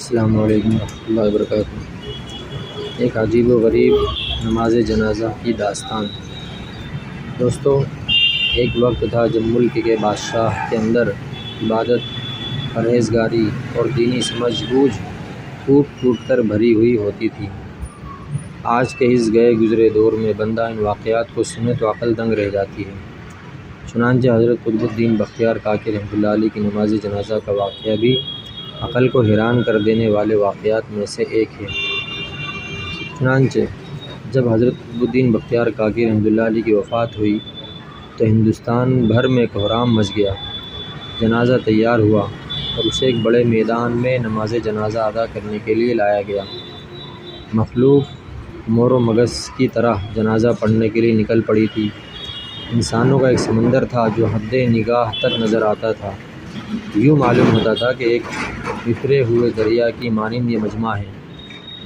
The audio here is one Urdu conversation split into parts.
السلام علیکم ورحمۃ اللہ وبرکاتہ۔ ایک عجیب و غریب نماز جنازہ کی داستان۔ دوستو، ایک وقت تھا جب ملک کے بادشاہ کے اندر عبادت، پرہیزگاری اور دینی سمجھ بوجھ ٹوٹ ٹوٹ کر بھری ہوئی ہوتی تھی۔ آج کے اس گئے گزرے دور میں بندہ ان واقعات کو سنے تو عقل دنگ رہ جاتی ہے۔ چنانچہ حضرت قطب الدین بختیار کاکی رحمۃ اللہ علیہ کی نماز جنازہ کا واقعہ بھی عقل کو حیران کر دینے والے واقعات میں سے ایک ہے۔ چنانچہ جب حضرت قطب الدین بختیار کاکی رحمۃ اللہ علیہ کی وفات ہوئی تو ہندوستان بھر میں کوہرام مچ گیا۔ جنازہ تیار ہوا اور اسے ایک بڑے میدان میں نماز جنازہ ادا کرنے کے لیے لایا گیا۔ مخلوق مور و مگس کی طرح جنازہ پڑھنے کے لیے نکل پڑی تھی۔ انسانوں کا ایک سمندر تھا جو حد نگاہ تک نظر آتا تھا۔ یوں معلوم ہوتا تھا کہ ایک بکھرے ہوئے دریا کی مانند یہ مجمع ہے۔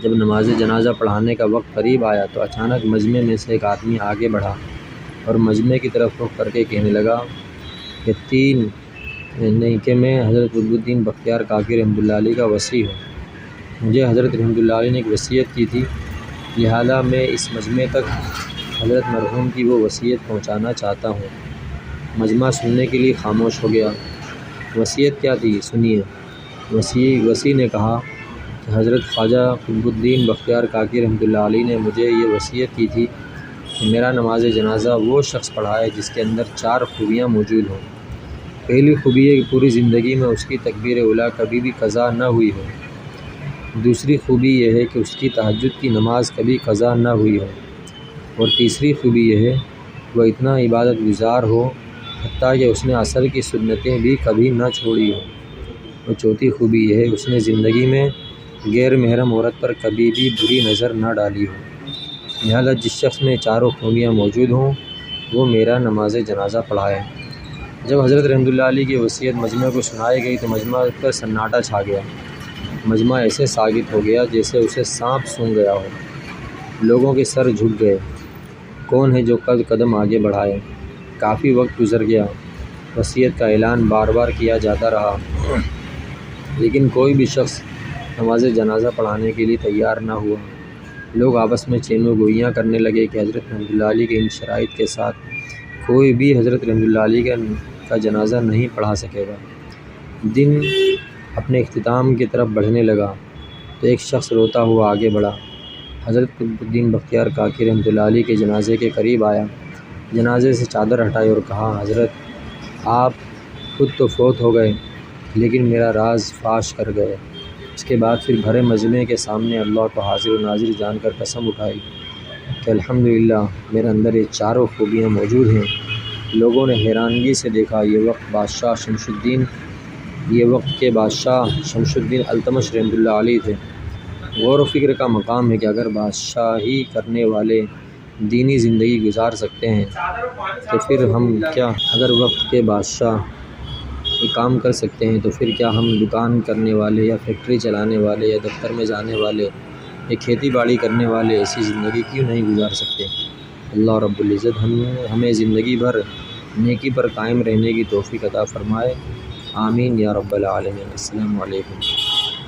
جب نماز جنازہ پڑھانے کا وقت قریب آیا تو اچانک مجمع میں سے ایک آدمی آگے بڑھا اور مجمع کی طرف رخ کر کے کہنے لگا کہ میں حضرت قطب الدین بختیار کاکی رحمۃ اللہ علیہ کا وصی ہوں۔ مجھے حضرت رحمۃ اللہ علیہ نے ایک وصیت کی تھی، لہذا میں اس مجمع تک حضرت مرحوم کی وہ وصیت پہنچانا چاہتا ہوں۔ مجمع سننے کے لیے خاموش ہو گیا۔ وصیت کیا تھی؟ سنیے۔ وصی نے کہا کہ حضرت خواجہ قطب الدین بختیار کاکی رحمۃ اللہ علیہ نے مجھے یہ وصیت کی تھی کہ میرا نماز جنازہ وہ شخص پڑھائے جس کے اندر 4 خوبیاں موجود ہوں۔ پہلی خوبی ہے کہ پوری زندگی میں اس کی تکبیر اولیٰ کبھی بھی قضا نہ ہوئی ہو۔ دوسری خوبی یہ ہے کہ اس کی تہجد کی نماز کبھی قضا نہ ہوئی ہو۔ اور تیسری خوبی یہ ہے وہ اتنا عبادت گزار ہو حتیٰ کہ اس نے عصر کی سنتیں بھی کبھی نہ چھوڑی ہوں۔ اور چوتھی خوبی یہ ہے کہ اس نے زندگی میں غیر محرم عورت پر کبھی بھی بری نظر نہ ڈالی ہو۔ لہذا جس شخص میں 4 خوبیاں موجود ہوں وہ میرا نماز جنازہ پڑھائے۔ جب حضرت رحمۃ اللہ علیہ کی وصیت مجمع کو سنائی گئی تو مجمع پر سناٹا چھا گیا۔ مجمع ایسے ساکت ہو گیا جیسے اسے سانپ سونگھ گیا ہو۔ لوگوں کے سر جھک گئے۔ کون ہے جو قدم آگے بڑھائے؟ کافی وقت گزر گیا۔ وصیت کا اعلان بار بار کیا جاتا رہا لیکن کوئی بھی شخص نماز جنازہ پڑھانے کے لیے تیار نہ ہوا۔ لوگ آپس میں چین و گوئیاں کرنے لگے کہ حضرت رحمۃ اللہ علیہ کے ان شرائط کے ساتھ کوئی بھی حضرت رحمۃ اللہ علیہ کا جنازہ نہیں پڑھا سکے گا۔ دن اپنے اختتام کی طرف بڑھنے لگا تو ایک شخص روتا ہوا آگے بڑھا۔ حضرت قطب الدین بختیار کاکی رحمۃ اللہ علیہ کے جنازے کے قریب آیا، جنازے سے چادر ہٹائی اور کہا، حضرت آپ خود تو فوت ہو گئے لیکن میرا راز فاش کر گئے۔ اس کے بعد پھر بھرے مجمع کے سامنے اللہ کو حاضر و ناظر جان کر قسم اٹھائی کہ الحمدللہ میرے اندر یہ 4 خوبیاں موجود ہیں۔ لوگوں نے حیرانگی سے دیکھا۔ یہ وقت کے بادشاہ شمس الدین التمش رحمۃ اللہ علیہ تھے۔ غور و فکر کا مقام ہے کہ اگر بادشاہی کرنے والے دینی زندگی گزار سکتے ہیں تو پھر ہم کیا؟ اگر وقت کے بادشاہ یہ کام کر سکتے ہیں تو پھر کیا ہم دکان کرنے والے یا فیکٹری چلانے والے یا دفتر میں جانے والے یا کھیتی باڑی کرنے والے ایسی زندگی کیوں نہیں گزار سکتے؟ اللہ رب العزت ہمیں زندگی بھر نیکی پر قائم رہنے کی توفیق عطا فرمائے۔ آمین یا رب العالمین۔ السلام علیکم۔